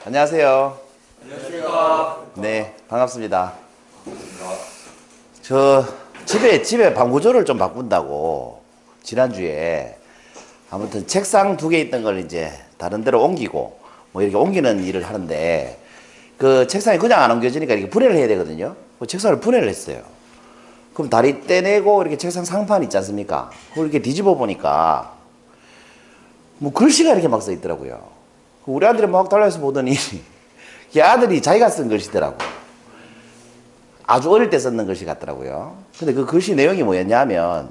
안녕하세요. 안녕하십니까. 네, 반갑습니다. 저 집에 방 구조를 좀 바꾼다고 지난주에 아무튼 책상 2개 있던 걸 이제 다른 데로 옮기고 뭐 이렇게 옮기는 일을 하는데 그 책상이 그냥 안 옮겨지니까 이렇게 분해를 해야 되거든요. 그 책상을 분해를 했어요. 그럼 다리 떼내고 이렇게 책상 상판 있지 않습니까? 그걸 이렇게 뒤집어 보니까 뭐 글씨가 이렇게 막 써 있더라고요. 우리 아들이 막 달라서 보더니 이 아들이 자기가 쓴 글씨더라고. 아주 어릴 때 썼는 글씨 같더라고요. 근데 그 글씨 내용이 뭐였냐면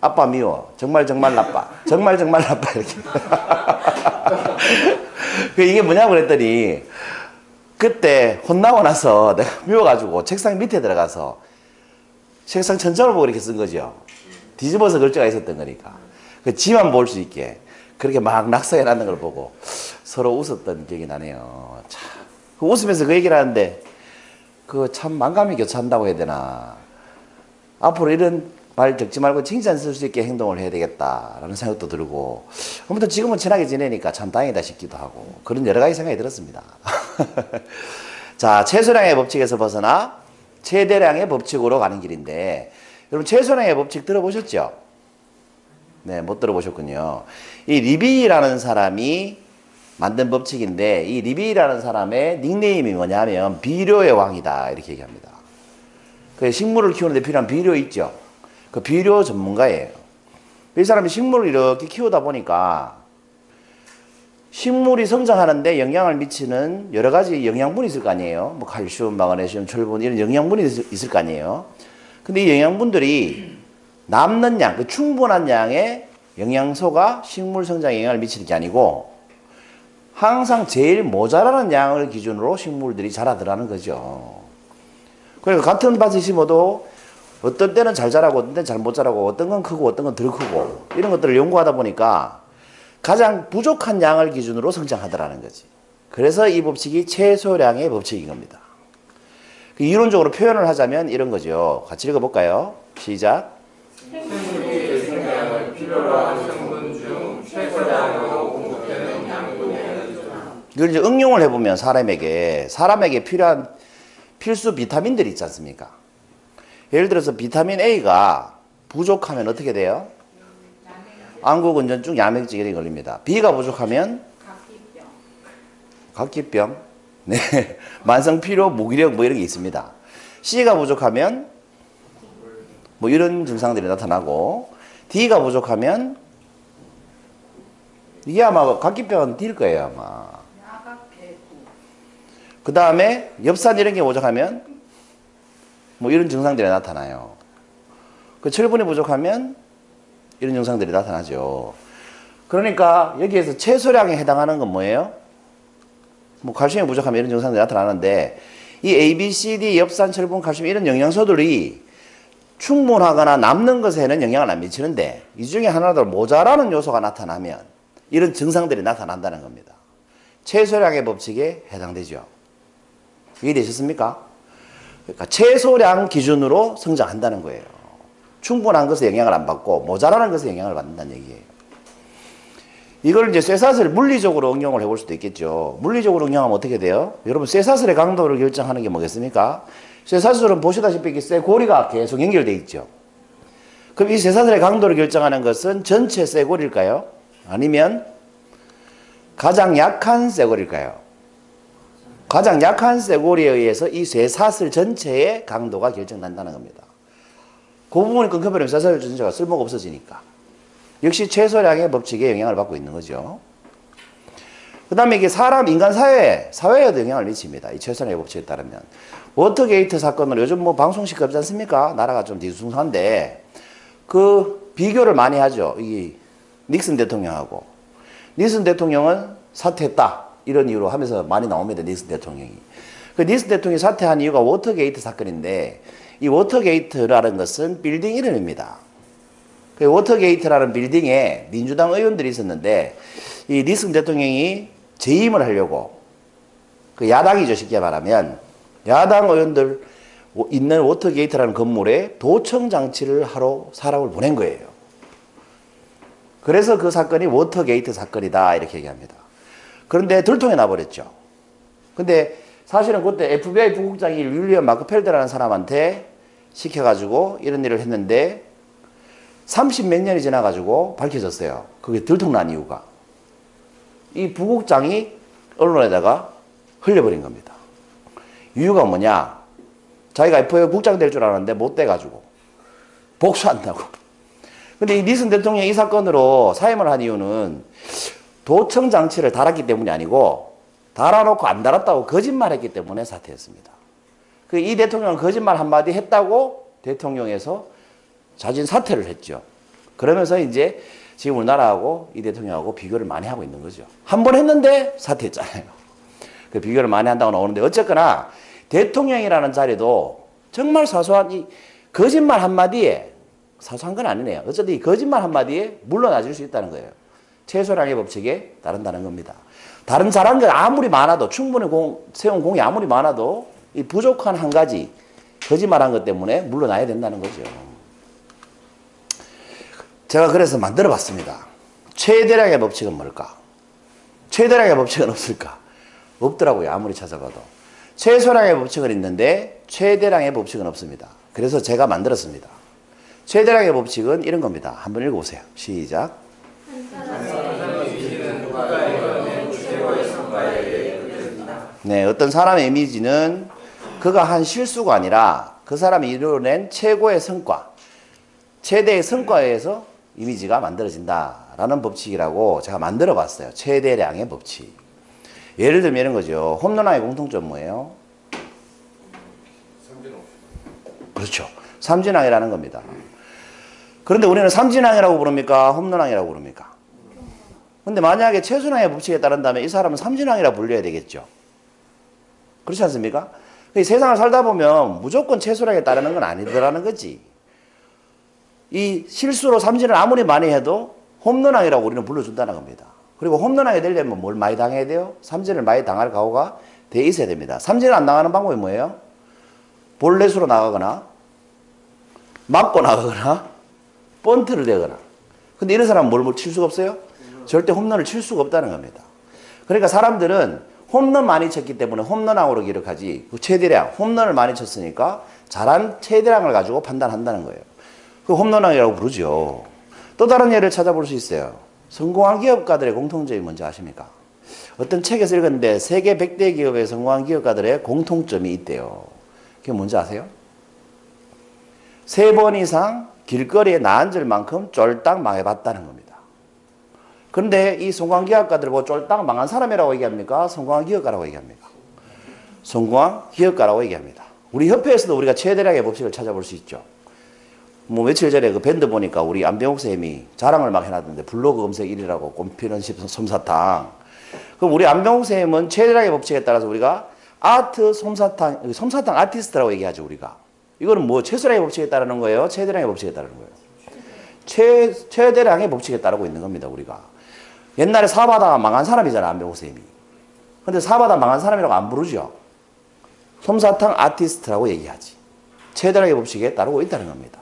아빠 미워. 정말 정말 나빠. 정말 정말 나빠. 이렇게. 이게 뭐냐고 그랬더니 그때 혼나고 나서 내가 미워가지고 책상 밑에 들어가서 책상 천장을 보고 이렇게 쓴 거죠. 뒤집어서 글자가 있었던 거니까. 그 지만 볼 수 있게 그렇게 막 낙서해 놨는 걸 보고 서로 웃었던 기억이 나네요. 참. 웃으면서 그 얘기를 하는데 그 참 만감이 교차한다고 해야 되나. 앞으로 이런 말 적지 말고 칭찬 쓸 수 있게 행동을 해야 되겠다라는 생각도 들고 아무튼 지금은 친하게 지내니까 참 다행이다 싶기도 하고 그런 여러 가지 생각이 들었습니다. 자, 최소량의 법칙에서 벗어나 최대량의 법칙으로 가는 길인데 여러분 최소량의 법칙 들어보셨죠? 네, 못 들어보셨군요. 이 리비라는 사람이 만든 법칙인데 이 리비라는 사람의 닉네임이 뭐냐면 비료의 왕이다 이렇게 얘기합니다. 그 식물을 키우는데 필요한 비료 있죠. 그 비료 전문가예요. 이 사람이 식물을 이렇게 키우다 보니까 식물이 성장하는데 영향을 미치는 여러 가지 영양분이 있을 거 아니에요. 뭐 칼슘, 마그네슘, 철분 이런 영양분이 있을 거 아니에요. 근데 이 영양분들이 남는 양, 그 충분한 양의 영양소가 식물 성장에 영향을 미치는 게 아니고 항상 제일 모자라는 양을 기준으로 식물들이 자라더라는 거죠. 그러니까 같은 밭을 심어도 어떤 때는 잘 자라고 어떤 때는 잘 못 자라고 어떤 건 크고 어떤 건 덜 크고 이런 것들을 연구하다 보니까 가장 부족한 양을 기준으로 성장하더라는 거지. 그래서 이 법칙이 최소량의 법칙인 겁니다. 이론적으로 표현을 하자면 이런 거죠. 같이 읽어볼까요? 시작. 생물이 생명을 필요로 하는 성분 중 최소량으로 공급되는 양분의 이걸 이제 응용을 해보면 사람에게 필요한 필수 비타민들이 있지 않습니까? 예를 들어서 비타민 A가 부족하면 어떻게 돼요? 안구건전증, 야맹증에 걸립니다. B가 부족하면 각기병, 네, 만성피로, 무기력 뭐 이런 게 있습니다. C가 부족하면 뭐 이런 증상들이 나타나고 D가 부족하면 이게 아마 각기병은 D일 거예요 아마. 그 다음에 엽산 이런 게 부족하면 뭐 이런 증상들이 나타나요. 그 철분이 부족하면 이런 증상들이 나타나죠. 그러니까 여기에서 최소량에 해당하는 건 뭐예요? 뭐 칼슘이 부족하면 이런 증상들이 나타나는데 이 A, B, C, D, 엽산, 철분, 칼슘 이런 영양소들이 충분하거나 남는 것에는 영향을 안 미치는데 이 중에 하나도 모자라는 요소가 나타나면 이런 증상들이 나타난다는 겁니다. 최소량의 법칙에 해당되죠. 이해되셨습니까? 그러니까 최소량 기준으로 성장한다는 거예요. 충분한 것에 영향을 안 받고 모자라는 것에 영향을 받는다는 얘기예요. 이걸 이제 쇠사슬 물리적으로 응용을 해볼 수도 있겠죠. 물리적으로 응용하면 어떻게 돼요? 여러분 쇠사슬의 강도를 결정하는 게 뭐겠습니까? 쇠사슬은 보시다시피 쇠고리가 계속 연결되어 있죠. 그럼 이 쇠사슬의 강도를 결정하는 것은 전체 쇠고리일까요? 아니면 가장 약한 쇠고리일까요? 가장 약한 쇠고리에 의해서 이 쇠사슬 전체의 강도가 결정난다는 겁니다. 그 부분이 끊겨버리면 쇠사슬 전체가 쓸모가 없어지니까. 역시 최소량의 법칙에 영향을 받고 있는 거죠. 그 다음에 이게 인간 사회에도 영향을 미칩니다. 이 최소량의 법칙에 따르면. 워터게이트 사건으로 요즘 뭐 방송 시끄럽지 않습니까? 나라가 좀 뒤숭숭한데 그 비교를 많이 하죠. 이 닉슨 대통령하고. 닉슨 대통령은 사퇴했다. 이런 이유로 하면서 많이 나옵니다. 닉슨 대통령이. 그 닉슨 대통령이 사퇴한 이유가 워터게이트 사건인데 이 워터게이트라는 것은 빌딩 이름입니다. 그 워터게이트라는 빌딩에 민주당 의원들이 있었는데 이 닉슨 대통령이 재임을 하려고 그 야당이죠. 쉽게 말하면 야당 의원들 있는 워터게이트라는 건물에 도청 장치를 하러 사람을 보낸 거예요. 그래서 그 사건이 워터게이트 사건이다 이렇게 얘기합니다. 그런데 들통이 나버렸죠. 근데 사실은 그때 FBI 부국장이 윌리엄 마크펠더라는 사람한테 시켜가지고 이런 일을 했는데 30 몇 년이 지나가지고 밝혀졌어요. 그게 들통난 이유가. 이 부국장이 언론에다가 흘려버린 겁니다. 이유가 뭐냐? 자기가 FBI 국장 될 줄 알았는데 못 돼가지고 복수한다고. 근데 이 니슨 대통령이 이 사건으로 사임을 한 이유는 도청 장치를 달았기 때문이 아니고 달아놓고 안 달았다고 거짓말했기 때문에 사퇴했습니다. 이 대통령은 거짓말 한마디 했다고 대통령에서 자진 사퇴를 했죠. 그러면서 이제 지금 우리나라하고 이 대통령하고 비교를 많이 하고 있는 거죠. 한 번 했는데 사퇴했잖아요. 그 비교를 많이 한다고 나오는데 어쨌거나 대통령이라는 자리도 정말 사소한 이 거짓말 한마디에 사소한 건 아니네요. 어쨌든 이 거짓말 한마디에 물러나질 수 있다는 거예요. 최소량의 법칙에 따른다는 겁니다. 다른 잘한 게 아무리 많아도 충분히 세운 공이 아무리 많아도 이 부족한 한 가지 거짓말한 것 때문에 물러나야 된다는 거죠. 제가 그래서 만들어 봤습니다. 최대량의 법칙은 뭘까? 최대량의 법칙은 없을까? 없더라고요. 아무리 찾아봐도. 최소량의 법칙은 있는데 최대량의 법칙은 없습니다. 그래서 제가 만들었습니다. 최대량의 법칙은 이런 겁니다. 한번 읽어보세요. 시작. 네, 어떤 사람의 이미지는 그가 한 실수가 아니라 그 사람이 이루어낸 최고의 성과, 최대의 성과에 의해서 이미지가 만들어진다라는 법칙이라고 제가 만들어 봤어요. 최대량의 법칙. 예를 들면 이런 거죠. 홈런왕의 공통점 뭐예요? 그렇죠. 삼진왕이라는 겁니다. 그런데 우리는 삼진왕이라고 부릅니까? 홈런왕이라고 부릅니까? 근데 만약에 최순왕의 법칙에 따른다면 이 사람은 삼진왕이라고 불려야 되겠죠. 그렇지 않습니까? 세상을 살다 보면 무조건 최순왕에 따르는 건 아니더라는 거지. 이 실수로 삼진을 아무리 많이 해도 홈런왕이라고 우리는 불러준다는 겁니다. 그리고 홈런왕이 되려면 뭘 많이 당해야 돼요? 삼진을 많이 당할 각오가 돼 있어야 됩니다. 삼진을 안 당하는 방법이 뭐예요? 볼넷으로 나가거나 맞고 나가거나 번트를 내거나. 근데 이런 사람은 뭘 칠 수가 없어요? 절대 홈런을 칠 수가 없다는 겁니다. 그러니까 사람들은 홈런 많이 쳤기 때문에 홈런왕으로 기록하지 그 최대량, 홈런을 많이 쳤으니까 잘한 최대량을 가지고 판단한다는 거예요. 그 홈런왕이라고 부르죠. 또 다른 예를 찾아볼 수 있어요. 성공한 기업가들의 공통점이 뭔지 아십니까? 어떤 책에서 읽었는데 세계 100대 기업의 성공한 기업가들의 공통점이 있대요. 그게 뭔지 아세요? 3번 이상 길거리에 나앉을 만큼 쫄딱 망해봤다는 겁니다. 그런데 이 성공한 기업가들을 보고 쫄딱 망한 사람이라고 얘기합니까? 성공한 기업가라고 얘기합니까? 성공한 기업가라고 얘기합니다. 우리 협회에서도 우리가 최대량의 법칙을 찾아볼 수 있죠. 뭐 며칠 전에 그 밴드 보니까 우리 안병욱 쌤이 자랑을 막 해놨던데 블로그 검색 1위라고 꽃피는 솜사탕. 그럼 우리 안병욱 쌤은 최대량의 법칙에 따라서 우리가 아트 솜사탕 아티스트라고 얘기하죠, 우리가. 이거는 뭐 최소량의 법칙에 따르는 거예요? 최대량의 법칙에 따르는 거예요? 최대량의 법칙에 따르고 있는 겁니다, 우리가. 옛날에 사바다가 망한 사람이잖아, 안병욱 쌤이. 근데 사바다 망한 사람이라고 안 부르죠. 솜사탕 아티스트라고 얘기하지. 최대량의 법칙에 따르고 있다는 겁니다.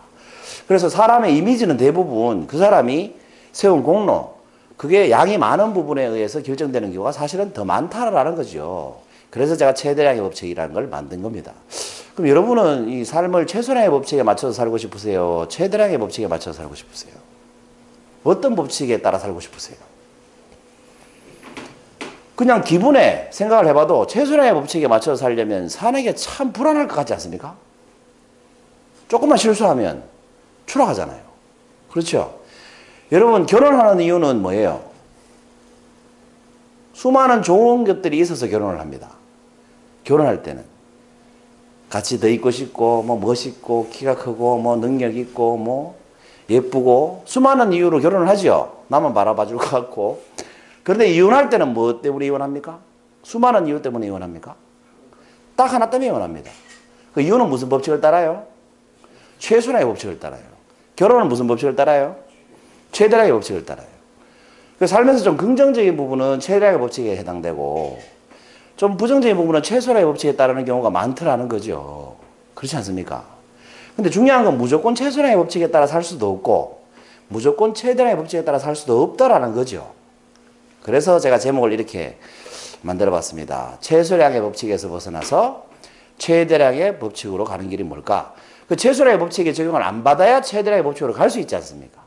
그래서 사람의 이미지는 대부분 그 사람이 세운 공로, 그게 양이 많은 부분에 의해서 결정되는 경우가 사실은 더 많다라는 거죠. 그래서 제가 최대량의 법칙이라는 걸 만든 겁니다. 그럼 여러분은 이 삶을 최소량의 법칙에 맞춰서 살고 싶으세요? 최대량의 법칙에 맞춰서 살고 싶으세요? 어떤 법칙에 따라 살고 싶으세요? 그냥 기분에 생각을 해봐도 최소량의 법칙에 맞춰서 살려면 사는 게 참 불안할 것 같지 않습니까? 조금만 실수하면 추락하잖아요. 그렇죠? 여러분, 결혼하는 이유는 뭐예요? 수많은 좋은 것들이 있어서 결혼을 합니다. 결혼할 때는. 같이 더 있고 싶고, 뭐 멋있고, 키가 크고, 뭐 능력 있고, 뭐 예쁘고, 수많은 이유로 결혼을 하죠. 나만 바라봐 줄 것 같고. 그런데 이혼할 때는 뭐 때문에 이혼합니까? 수많은 이유 때문에 이혼합니까? 딱 하나 때문에 이혼합니다. 그 이유는 무슨 법칙을 따라요? 최소량의 법칙을 따라요. 결혼은 무슨 법칙을 따라요? 최대량의 법칙을 따라요. 그래서 살면서 좀 긍정적인 부분은 최대량의 법칙에 해당되고 좀 부정적인 부분은 최소량의 법칙에 따르는 경우가 많더라는 거죠. 그렇지 않습니까? 근데 중요한 건 무조건 최소량의 법칙에 따라 살 수도 없고 무조건 최대량의 법칙에 따라 살 수도 없다라는 거죠. 그래서 제가 제목을 이렇게 만들어 봤습니다. 최소량의 법칙에서 벗어나서 최대량의 법칙으로 가는 길이 뭘까? 그 최소량의 법칙에 적용을 안 받아야 최대량의 법칙으로 갈 수 있지 않습니까?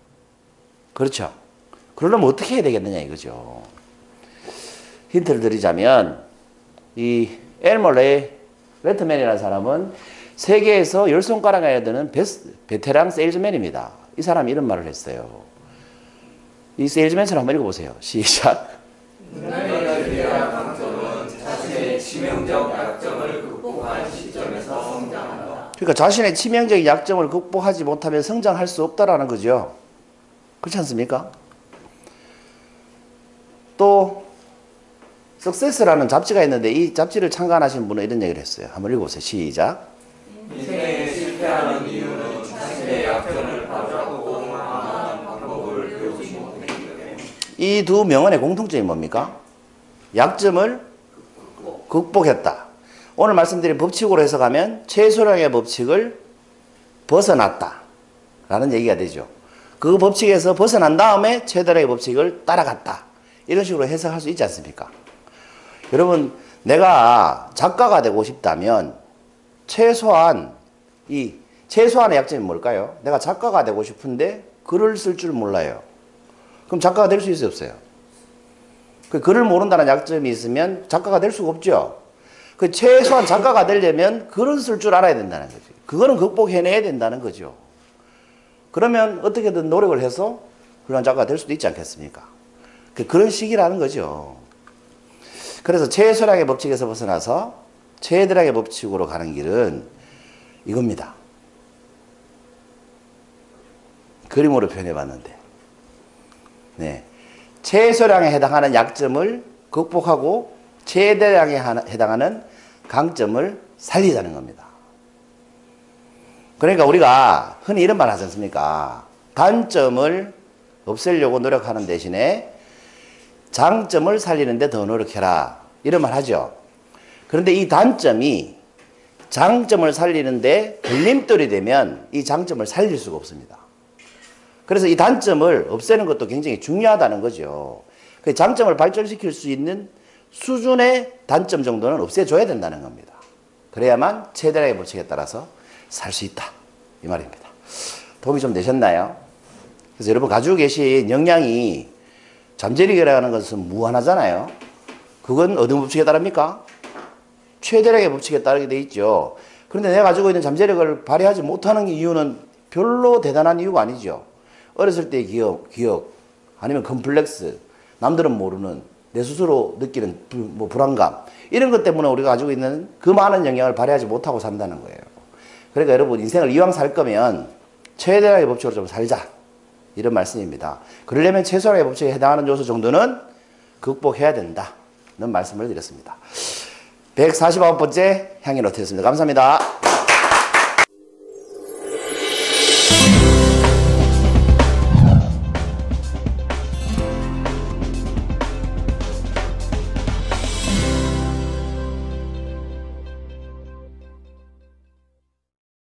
그렇죠? 그러려면 어떻게 해야 되겠느냐 이거죠. 힌트를 드리자면 이 엘머 레트맨이라는 사람은 세계에서 10손가락 안에 드는 베테랑 세일즈맨입니다. 이 사람이 이런 말을 했어요. 이 세일즈맨처럼 한번 읽어보세요. 시작. 인간에 대한 강점은 자신의 치명적 약점을 극복한 시점에서 성장한다. 그러니까 자신의 치명적인 약점을 극복하지 못하면 성장할 수 없다라는 거죠. 그렇지 않습니까? 또 석세스라는 잡지가 있는데 이 잡지를 창간하신 분은 이런 얘기를 했어요. 한번 읽어보세요. 시작. 인생에 실패하는 이유는 자신의 약점을 바라보고 하는 방법을 배우지 못했기 때문에. 이 두 명언의 공통점이 뭡니까? 약점을 극복했다. 오늘 말씀드린 법칙으로 해석하면 최소량의 법칙을 벗어났다 라는 얘기가 되죠. 그 법칙에서 벗어난 다음에 최대량의 법칙을 따라갔다. 이런 식으로 해석할 수 있지 않습니까? 여러분, 내가 작가가 되고 싶다면 최소한의 약점이 뭘까요? 내가 작가가 되고 싶은데 글을 쓸 줄 몰라요. 그럼 작가가 될 수 있어요, 없어요? 그 글을 모른다는 약점이 있으면 작가가 될 수가 없죠. 그 최소한 작가가 되려면 글은 쓸 줄 알아야 된다는 거죠. 그거는 극복해내야 된다는 거죠. 그러면 어떻게든 노력을 해서 훌륭한 작가가 될 수도 있지 않겠습니까? 그런 식이라는 거죠. 그래서 최소량의 법칙에서 벗어나서 최대량의 법칙으로 가는 길은 이겁니다. 그림으로 표현해 봤는데, 네. 최소량에 해당하는 약점을 극복하고 최대량에 해당하는 강점을 살리자는 겁니다. 그러니까 우리가 흔히 이런 말 하지 않습니까? 단점을 없애려고 노력하는 대신에 장점을 살리는데 더 노력해라. 이런 말 하죠. 그런데 이 단점이 장점을 살리는데 걸림돌이 되면 이 장점을 살릴 수가 없습니다. 그래서 이 단점을 없애는 것도 굉장히 중요하다는 거죠. 그 장점을 발전시킬 수 있는 수준의 단점 정도는 없애줘야 된다는 겁니다. 그래야만 최대량의 법칙에 따라서 살 수 있다. 이 말입니다. 도움이 좀 되셨나요? 그래서 여러분 가지고 계신 역량이 잠재력이라는 것은 무한하잖아요. 그건 어느 법칙에 따릅니까? 최대량의 법칙에 따르게 돼 있죠. 그런데 내가 가지고 있는 잠재력을 발휘하지 못하는 이유는 별로 대단한 이유가 아니죠. 어렸을 때의 기억, 아니면 컴플렉스, 남들은 모르는 내 스스로 느끼는 불안감, 이런 것 때문에 우리가 가지고 있는 그 많은 영향을 발휘하지 못하고 산다는 거예요. 그러니까 여러분 인생을 이왕 살 거면 최대량의 법칙으로 좀 살자. 이런 말씀입니다. 그러려면 최소한의 법칙에 해당하는 요소 정도는 극복해야 된다는 말씀을 드렸습니다. 149번째 향인 어떻습니다. 감사합니다.